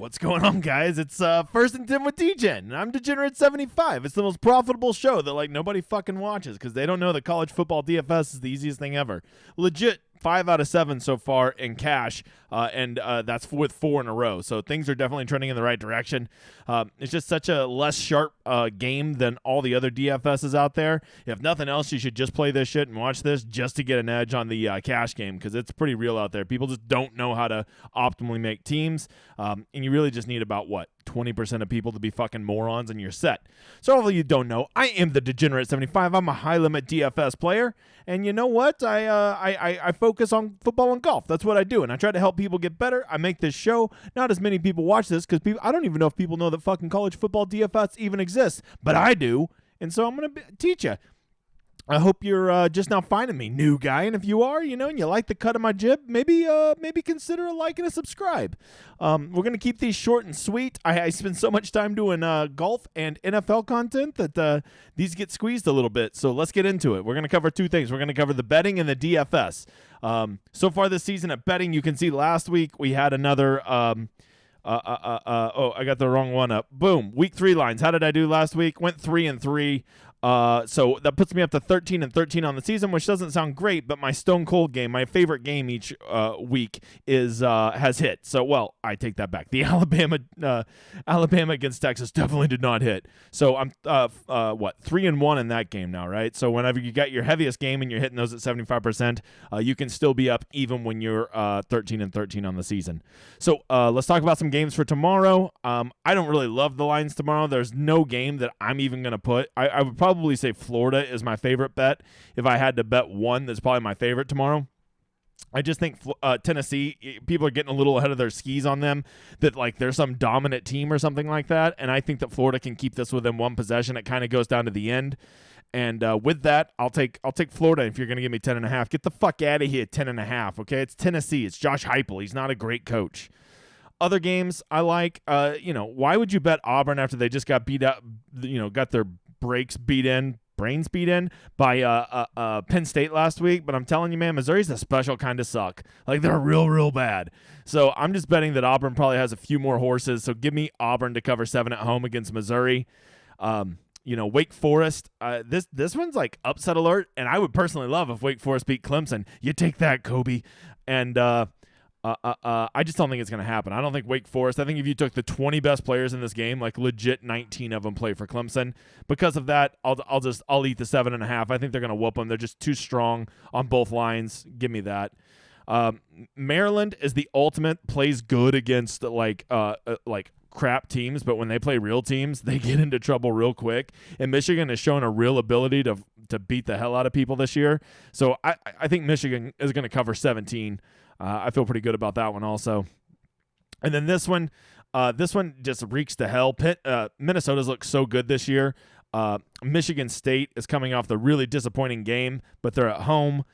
What's going on, guys? It's First and 10 with Degen, and I'm Degenerate75. It's the most profitable show that like nobody fucking watches because they don't know that college football DFS is the easiest thing ever. Legit, 5 out of 7 so far in cash, and that's with 4 in a row. So things are definitely trending in the right direction. It's just such a less sharp game than all the other DFSs out there. If nothing else, you should just play this shit and watch this just to get an edge on the cash game because it's pretty real out there. People just don't know how to optimally make teams, and you really just need about, 20% of people to be fucking morons and you're set. So hopefully you don't know, I am the Degenerate75. I'm a high-limit DFS player, and you know what? I focus on football and golf. That's what I do, and I try to help people get better. I make this show. Not as many people watch this because I don't even know if people know that fucking college football DFS even exists, but I do, and so I'm going to teach you. I hope you're just now finding me, new guy, and if you are, and you like the cut of my jib, maybe consider a like and a subscribe. We're going to keep these short and sweet. I spend so much time doing golf and NFL content that these get squeezed a little bit, so let's get into it. We're going to cover 2 things. We're going to cover the betting and the DFS. So far this season at betting, you can see last week we had another I got the wrong one up. Boom. Week 3 lines. How did I do last week? Went 3-3. So that puts me up to 13-13 on the season, which doesn't sound great, but my Stone Cold game, my favorite game each week, has hit. So, I take that back. The Alabama against Texas definitely did not hit. So I'm 3-1 in that game now, right? So whenever you got your heaviest game and you're hitting those at 75%, you can still be up even when you're 13-13 on the season. So let's talk about some games for tomorrow. I don't really love the lines tomorrow. There's no game that I'm even going to put. I would probably say Florida is my favorite bet. If I had to bet one, that's probably my favorite tomorrow. I just think Tennessee, people are getting a little ahead of their skis on them, that like they're some dominant team or something like that, and I think that Florida can keep this within one possession. It kind of goes down to the end, and with that, I'll take Florida. If you're going to give me 10.5, get the fuck out of here, 10.5, okay? It's Tennessee. It's Josh Heupel. He's not a great coach. Other games I like, why would you bet Auburn after they just got beat up, got their brains beat in by Penn State last week? But I'm telling you, man, Missouri's a special kind of suck. Like, they're real, real bad. So I'm just betting that Auburn probably has a few more horses. So give me Auburn to cover 7 at home against Missouri. Wake Forest, this one's like upset alert, and I would personally love if Wake Forest beat Clemson. You take that, Kobe. And I just don't think it's going to happen. I don't think Wake Forest, I think if you took the 20 best players in this game, like legit 19 of them play for Clemson. Because of that, I'll eat the 7.5. I think they're going to whoop them. They're just too strong on both lines. Give me that. Maryland is the ultimate, plays good against like crap teams, but when they play real teams, they get into trouble real quick. And Michigan has shown a real ability to beat the hell out of people this year. So I think Michigan is going to cover 17. I feel pretty good about that one also. And then this one just reeks to hell. Minnesota's looked so good this year. Michigan State is coming off the really disappointing game, but they're at home.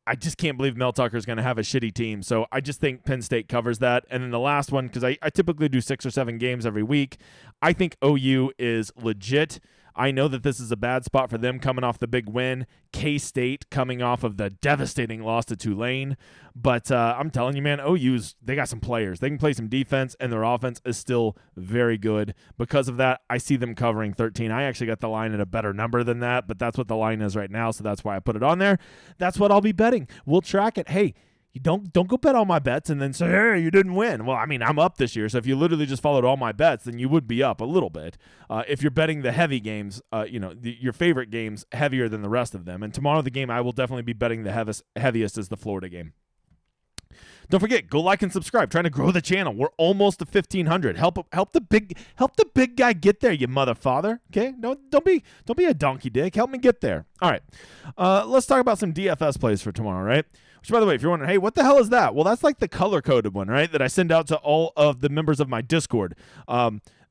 I just can't believe Mel Tucker's going to have a shitty team. So I just think Penn State covers that. And then the last one, because I typically do 6 or 7 games every week, I think OU is legit. I know that this is a bad spot for them coming off the big win. K-State coming off of the devastating loss to Tulane. But I'm telling you, man, they got some players. They can play some defense, and their offense is still very good. Because of that, I see them covering 13. I actually got the line at a better number than that, but that's what the line is right now, so that's why I put it on there. That's what I'll be betting. We'll track it. Hey, you don't go bet all my bets and then say, hey, you didn't win. Well, I mean, I'm up this year, so if you literally just followed all my bets, then you would be up a little bit. If you're betting the heavy games, your favorite games heavier than the rest of them. And tomorrow the game I will definitely be betting the heaviest is the Florida game. Don't forget, go like and subscribe. Trying to grow the channel. We're almost to 1,500. Help the big guy get there, you motherfather. Okay, don't be a donkey dick. Help me get there. All right, let's talk about some DFS plays for tomorrow. Right. Which, by the way, if you're wondering, hey, what the hell is that? Well, that's like the color-coded one, right, that I send out to all of the members of my Discord.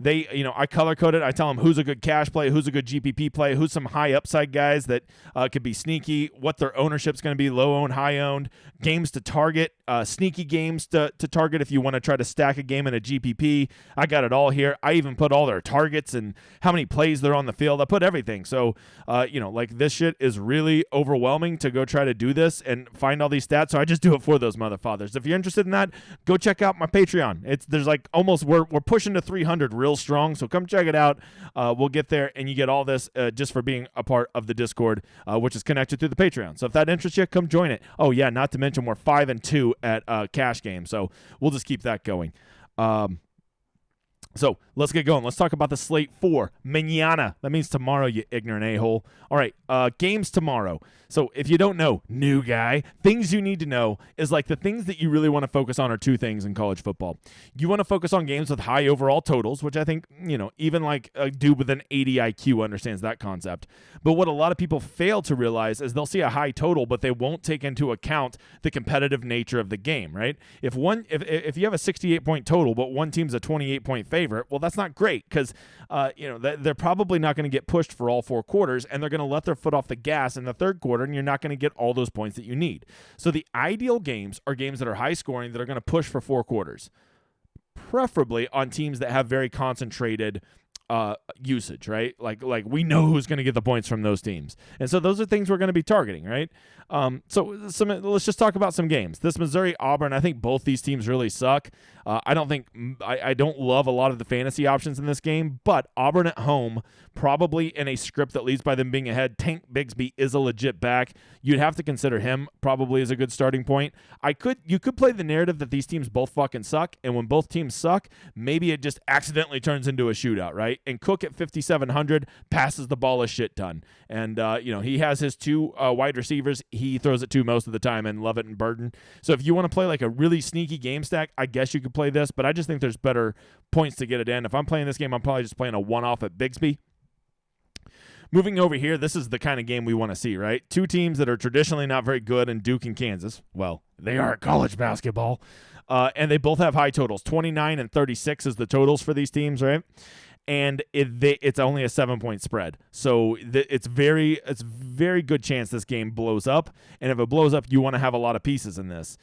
I color code it. I tell them who's a good cash play, who's a good GPP play, who's some high upside guys that could be sneaky, what their ownership's going to be, low owned, high owned, games to target, sneaky games to target if you want to try to stack a game in a GPP. I got it all here. I even put all their targets and how many plays they're on the field. I put everything. So, this shit is really overwhelming to go try to do this and find all these stats. So I just do it for those motherfathers. If you're interested in that, go check out my Patreon. There's like almost, we're pushing to 300 real strong. So come check it out. We'll get there, and you get all this just for being a part of the Discord, which is connected through the Patreon. So if that interests you, come join it. Oh yeah, not to mention we're 5-2 at cash game. So we'll just keep that going. So let's get going. Let's talk about the slate for mañana. That means tomorrow, you ignorant a-hole. All right, games tomorrow. So if you don't know, new guy, things you need to know is like the things that you really want to focus on are two things in college football. You want to focus on games with high overall totals, which I think, even like a dude with an 80 IQ understands that concept. But what a lot of people fail to realize is they'll see a high total, but they won't take into account the competitive nature of the game, right? If you have a 68-point total, but one team's a 28-point favorite, well, that's not great because, they're probably not going to get pushed for all 4 quarters, and they're going to let their foot off the gas in the third quarter, and you're not going to get all those points that you need. So the ideal games are games that are high scoring that are going to push for 4 quarters, preferably on teams that have very concentrated usage, right? Like we know who's going to get the points from those teams. And so those are things we're going to be targeting, right? Let's just talk about some games. This Missouri-Auburn, I think both these teams really suck. I don't love a lot of the fantasy options in this game, but Auburn at home, probably in a script that leads by them being ahead. Tank Bigsby is a legit back. You'd have to consider him probably as a good starting point. You could play the narrative that these teams both fucking suck, and when both teams suck, maybe it just accidentally turns into a shootout, right? And Cook at 5,700 passes the ball a shit ton. And, he has his 2 wide receivers he throws it to most of the time, and Lovett and Burton. So if you want to play like a really sneaky game stack, I guess you could play this, but I just think there's better points to get it in. If I'm playing this game, I'm probably just playing a one-off at Bigsby. Moving over here, this is the kind of game we want to see, right? 2 teams that are traditionally not very good in Duke and Kansas. Well, they are at college basketball. And they both have high totals. 29 and 36 is the totals for these teams, right? And it's only a 7-point spread. So it's very good chance this game blows up. And if it blows up, you want to have a lot of pieces in this.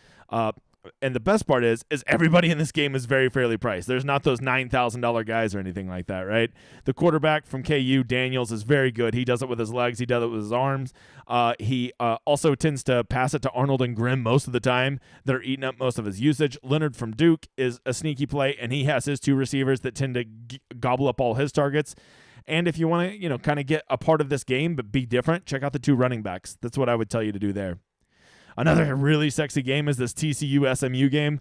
And the best part is everybody in this game is very fairly priced. There's not those $9,000 guys or anything like that, right? The quarterback from KU, Daniels, is very good. He does it with his legs. He does it with his arms. He also tends to pass it to Arnold and Grimm most of the time. They're eating up most of his usage. Leonard from Duke is a sneaky play, and he has his 2 receivers that tend to gobble up all his targets. And if you want to, kind of get a part of this game but be different, check out the 2 running backs. That's what I would tell you to do there. Another really sexy game is this TCU-SMU game.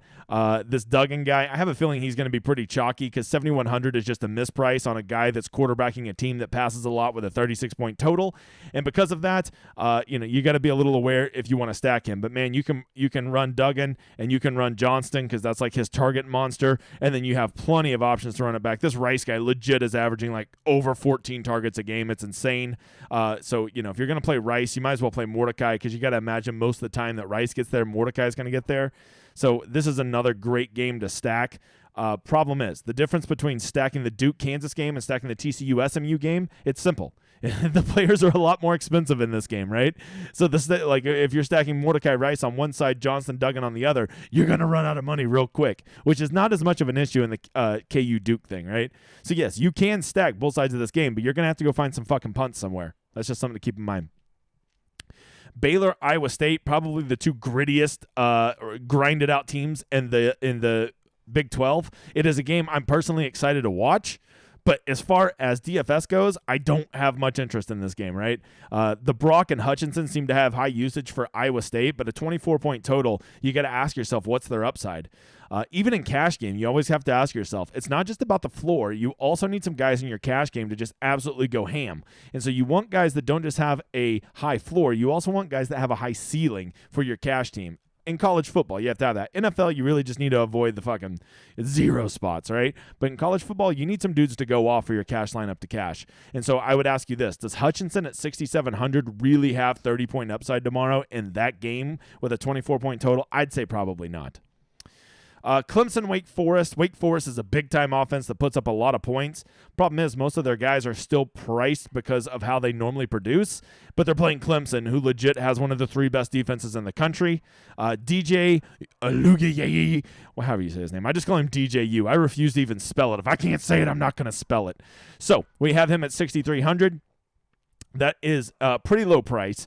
This Degen guy, I have a feeling he's going to be pretty chalky because 7,100 is just a misprice on a guy that's quarterbacking a team that passes a lot with a 36-point total. And because of that, you got to be a little aware if you want to stack him. But, man, you can run Degen and you can run Johnston because that's like his target monster. And then you have plenty of options to run it back. This Rice guy legit is averaging like over 14 targets a game. It's insane. So, if you're going to play Rice, you might as well play Mordecai because you got to imagine most of the time that Rice gets there, Mordecai is going to get there. So this is another great game to stack. Problem is, the difference between stacking the Duke-Kansas game and stacking the TCU-SMU game, it's simple. The players are a lot more expensive in this game, right? So if you're stacking Mordecai Rice on one side, Johnston Duggan on the other, you're going to run out of money real quick, which is not as much of an issue in the KU Duke thing, right? So yes, you can stack both sides of this game, but you're going to have to go find some fucking punts somewhere. That's just something to keep in mind. Baylor, Iowa State, probably the 2 grittiest, grinded out teams in the Big 12. It is a game I'm personally excited to watch. But as far as DFS goes, I don't have much interest in this game, right? The Brock and Hutchinson seem to have high usage for Iowa State, but a 24-point total, you got to ask yourself, what's their upside? Even in cash game, you always have to ask yourself, it's not just about the floor. You also need some guys in your cash game to just absolutely go ham. And so you want guys that don't just have a high floor. You also want guys that have a high ceiling for your cash team. In college football, you have to have that. NFL, you really just need to avoid the fucking 0 spots, right? But in college football, you need some dudes to go off for your cash lineup to cash. And so I would ask you this. Does Hutchinson at 6,700 really have 30-point upside tomorrow in that game with a 24-point total? I'd say probably not. Clemson, Wake Forest. Wake Forest is a big-time offense that puts up a lot of points. Problem is, most of their guys are still priced because of how they normally produce, but they're playing Clemson, who legit has one of the 3 best defenses in the country. DJ Alugaye, well, however you say his name. I just call him DJU. I refuse to even spell it. If I can't say it, I'm not going to spell it. So we have him at 6,300. That is a pretty low price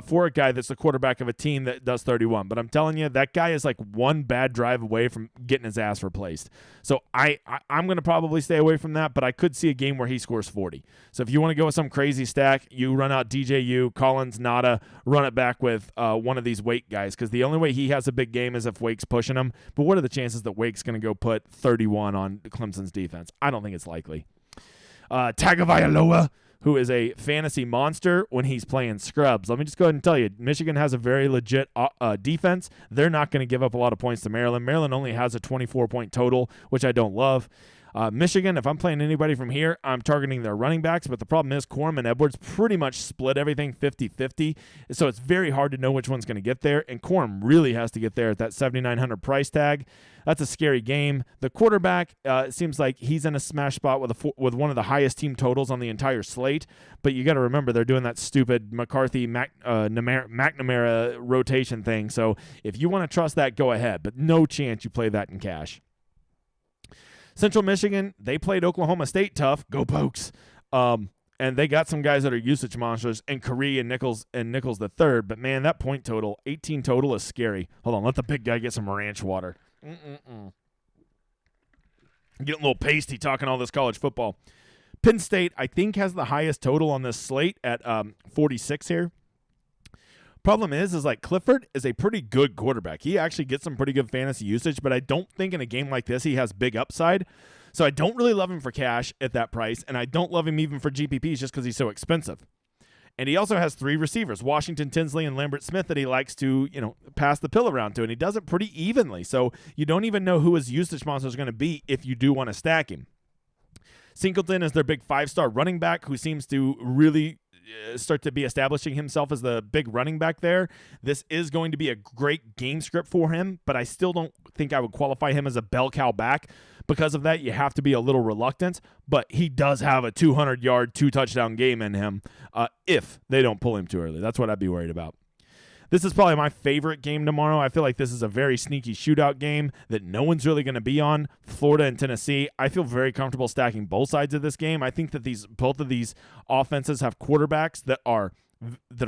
for a guy that's the quarterback of a team that does 31. But I'm telling you, that guy is like one bad drive away from getting his ass replaced. So I'm going to probably stay away from that, but I could see a game where he scores 40. So if you want to go with some crazy stack, you run out DJU, Collins, Nada, run it back with one of these Wake guys, because the only way he has a big game is if Wake's pushing him. But what are the chances that Wake's going to go put 31 on Clemson's defense? I don't think it's likely. Tagovailoa, who is a fantasy monster when he's playing scrubs. Let me just go ahead and tell you, Michigan has a very legit defense. They're not going to give up a lot of points to Maryland. Maryland only has a 24-point total, which I don't love. Michigan, if I'm playing anybody from here, I'm targeting their running backs, but the problem is Corum and Edwards pretty much split everything 50-50, so it's very hard to know which one's going to get there, and Corum really has to get there at that $7,900 price tag. That's a scary game. The quarterback, it seems like he's in a smash spot with one of the highest team totals on the entire slate, but you got to remember they're doing that stupid McNamara rotation thing, so if you want to trust that, go ahead, but no chance you play that in cash. Central Michigan, they played Oklahoma State tough. Go Pokes. And they got some guys that are usage monsters, and Curry and Nichols the third. But, man, that point total, 18 total, is scary. Hold on, let the big guy get some ranch water. I'm getting a little pasty talking all this college football. Penn State, I think, has the highest total on this slate at 46 here. Problem is like Clifford is a pretty good quarterback. He actually gets some pretty good fantasy usage, but I don't think in a game like this he has big upside. So I don't really love him for cash at that price, and I don't love him even for GPPs just because he's so expensive. And he also has 3 receivers, Washington, Tinsley, and Lambert Smith, that he likes to, pass the pill around to, and he does it pretty evenly. So you don't even know who his usage monster is going to be if you do want to stack him. Singleton is their big 5-star running back who seems to really start to be establishing himself as the big running back there. This is going to be a great game script for him, but I still don't think I would qualify him as a bell cow back. Because of that, you have to be a little reluctant, but he does have a 200-yard, 2-touchdown game in him if they don't pull him too early. That's what I'd be worried about. This is probably my favorite game tomorrow. I feel like this is a very sneaky shootout game that no one's really going to be on. Florida and Tennessee. I feel very comfortable stacking both sides of this game. I think that both of these offenses have quarterbacks that are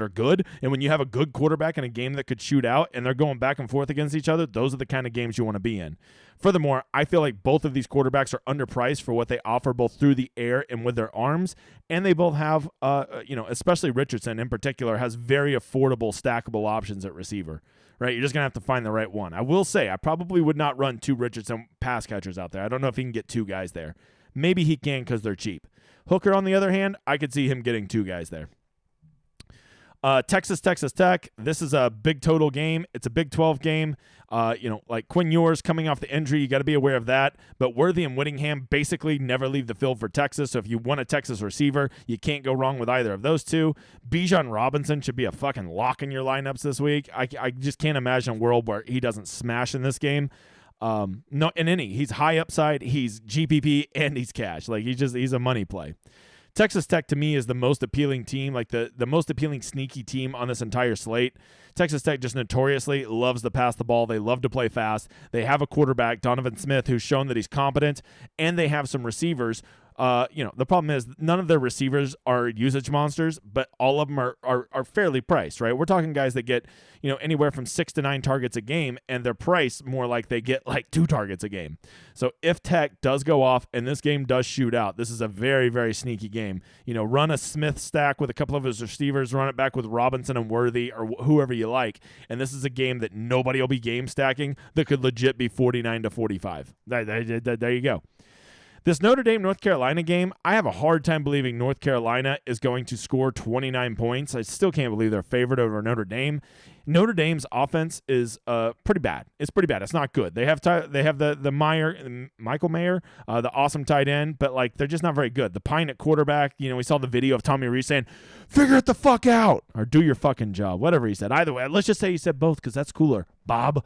good, and when you have a good quarterback in a game that could shoot out and they're going back and forth against each other, those are the kind of games you want to be in. Furthermore, I feel like both of these quarterbacks are underpriced for what they offer both through the air and with their arms, and they both have, especially Richardson in particular, has very affordable, stackable options at receiver, right? You're just going to have to find the right one. I will say I probably would not run 2 Richardson pass catchers out there. I don't know if he can get 2 guys there. Maybe he can because they're cheap. Hooker, on the other hand, I could see him getting 2 guys there. Texas Tech. This is a big total game. It's a Big 12 game. Like Quinn Ewers coming off the injury, you got to be aware of that. But Worthy and Whittingham basically never leave the field for Texas. So if you want a Texas receiver, you can't go wrong with either of those 2. Bijan Robinson should be a fucking lock in your lineups this week. I just can't imagine a world where he doesn't smash in this game. He's high upside, he's GPP, and he's cash. Like he's a money play. Texas Tech, to me, is the most appealing team, like the most appealing sneaky team on this entire slate. Texas Tech just notoriously loves to pass the ball. They love to play fast. They have a quarterback, Donovan Smith, who's shown that he's competent, and they have some receivers. The problem is none of their receivers are usage monsters, but all of them are fairly priced, right? We're talking guys that get, anywhere from 6 to 9 targets a game, and they're priced more like they get like 2 targets a game. So if Tech does go off and this game does shoot out, this is a very, very sneaky game. Run a Smith stack with a couple of his receivers, run it back with Robinson and Worthy or whoever you like, and this is a game that nobody will be game stacking that could legit be 49-45. There you go. This Notre Dame, North Carolina game, I have a hard time believing North Carolina is going to score 29 points. I still can't believe they're favored over Notre Dame. Notre Dame's offense is pretty bad. It's pretty bad. It's not good. They have Michael Mayer, the awesome tight end, but they're just not very good. The Pine at quarterback, we saw the video of Tommy Rees saying, "Figure it the fuck out," or "Do your fucking job," whatever he said. Either way, let's just say he said both because that's cooler, Bob.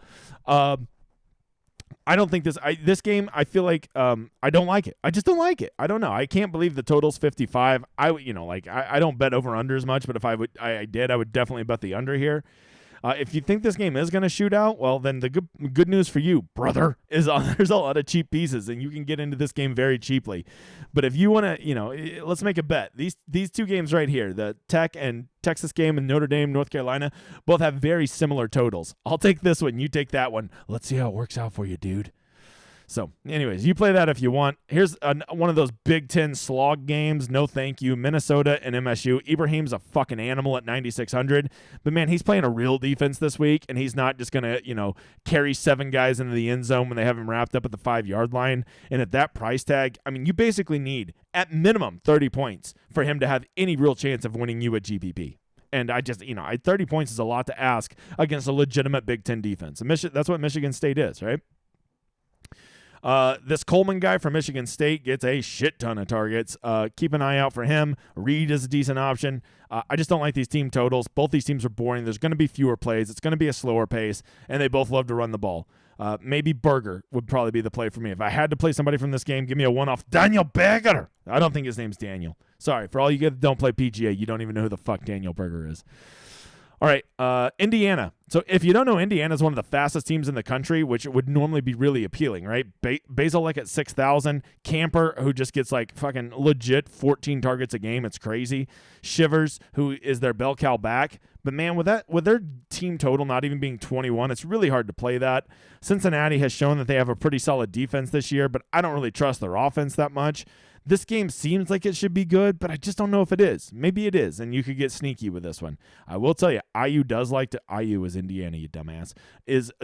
I don't think this game, I feel like I don't like it. I just don't like it. I don't know. I can't believe the total's 55. I don't bet over unders much, but if I did, I would definitely bet the under here. If you think this game is going to shoot out, well, then the good news for you, brother, is there's a lot of cheap pieces, and you can get into this game very cheaply. But if you want to, let's make a bet. These two games right here, the Tech and Texas game and Notre Dame, North Carolina, both have very similar totals. I'll take this one. You take that one. Let's see how it works out for you, dude. So, anyways, you play that if you want. Here's one of those Big Ten slog games. No thank you. Minnesota and MSU. Ibrahim's a fucking animal at 9,600. But, man, he's playing a real defense this week, and he's not just going to, carry 7 guys into the end zone when they have him wrapped up at the 5-yard line. And at that price tag, I mean, you basically need, at minimum, 30 points for him to have any real chance of winning you a GPP. And I just, 30 points is a lot to ask against a legitimate Big Ten defense. And that's what Michigan State is, right? This Coleman guy from Michigan State gets a shit ton of targets. Keep an eye out for him. Reed is a decent option. I just don't like these team totals. Both these teams are boring. There's going to be fewer plays. It's going to be a slower pace, and they both love to run the ball. Maybe Berger would probably be the play for me. If I had to play somebody from this game, give me a one-off Daniel Berger. I don't think his name's Daniel. Sorry. For all you guys that don't play PGA, you don't even know who the fuck Daniel Berger is. All right, Indiana. So if you don't know, Indiana is one of the fastest teams in the country, which would normally be really appealing, right? Basil at 6,000. Camper, who just gets like fucking legit 14 targets a game. It's crazy. Shivers, who is their bell cow back. But man, with their team total not even being 21, it's really hard to play that. Cincinnati has shown that they have a pretty solid defense this year, but I don't really trust their offense that much. This game seems like it should be good, but I just don't know if it is. Maybe it is, and you could get sneaky with this one. I will tell you, IU is Indiana, you dumbass,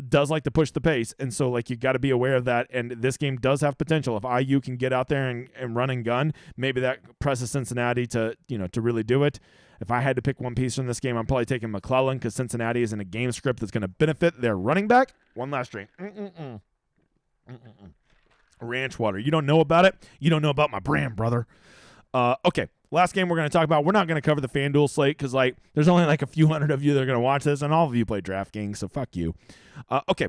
does like to push the pace, and so like you got to be aware of that, and this game does have potential. If IU can get out there and run and gun, maybe that presses Cincinnati to really do it. If I had to pick one piece from this game, I'm probably taking McClellan because Cincinnati is in a game script that's going to benefit their running back. One last drink. Ranch water. You don't know about it. You don't know about my brand, brother. Okay, last game we're going to talk about. We're not going to cover the FanDuel slate because there's only a few hundred of you that are going to watch this, and all of you play DraftKings, so fuck you. Okay.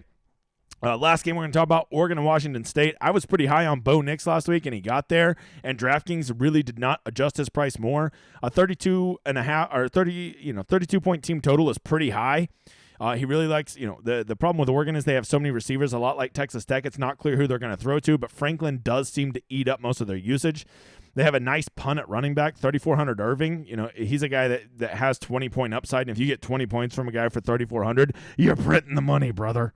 Last game we're going to talk about, Oregon and Washington State. I was pretty high on Bo Nix last week, and he got there, and DraftKings really did not adjust his price more. A 32-point team total is pretty high. He really likes, the problem with Oregon is they have so many receivers, a lot like Texas Tech. It's not clear who they're going to throw to, but Franklin does seem to eat up most of their usage. They have a nice punt at running back, 3,400 Irving. He's a guy that has 20-point upside, and if you get 20 points from a guy for 3,400, you're printing the money, brother.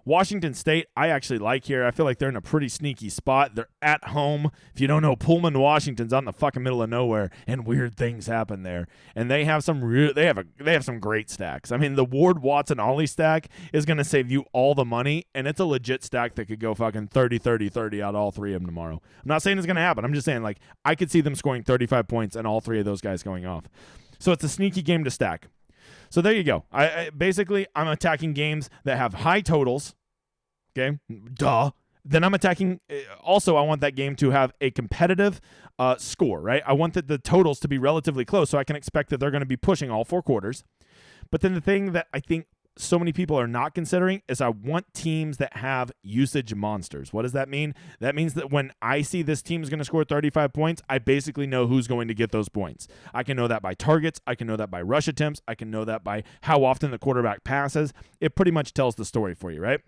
Washington State, I actually like here. I feel like they're in a pretty sneaky spot. They're at home. If you don't know, Pullman, Washington's out in the fucking middle of nowhere, and weird things happen there. And they have some they have some great stacks. I mean, the Ward Watson Ollie stack is going to save you all the money, and it's a legit stack that could go fucking 30, 30, 30 out of all three of them tomorrow. I'm not saying it's going to happen. I'm just saying I could see them scoring 35 points and all three of those guys going off. So it's a sneaky game to stack. So there you go. I'm attacking games that have high totals. Okay, duh. Then I'm attacking. Also, I want that game to have a competitive score, right? I want the totals to be relatively close, so I can expect that they're going to be pushing all 4 quarters. But then the thing that I think so many people are not considering is I want teams that have usage monsters. What does that mean? That means that when I see this team is going to score 35 points, I basically know who's going to get those points. I can know that by targets. I can know that by rush attempts. I can know that by how often the quarterback passes. It pretty much tells the story for you, right?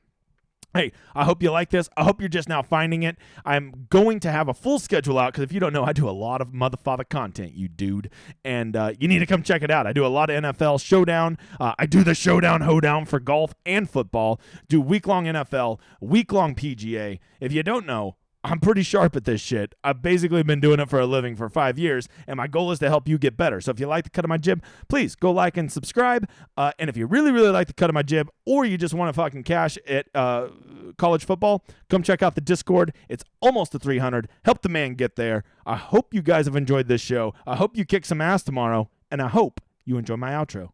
Hey, I hope you like this. I hope you're just now finding it. I'm going to have a full schedule out because if you don't know, I do a lot of motherfucker content, you dude. And you need to come check it out. I do a lot of NFL Showdown. I do the Showdown Hoedown for golf and football. Do week-long NFL, week-long PGA. If you don't know, I'm pretty sharp at this shit. I've basically been doing it for a living for 5 years, and my goal is to help you get better. So if you like the cut of my jib, please go like and subscribe. And if you really, really like the cut of my jib, or you just want to fucking cash at college football, come check out the Discord. It's almost to 300. Help the man get there. I hope you guys have enjoyed this show. I hope you kick some ass tomorrow, and I hope you enjoy my outro.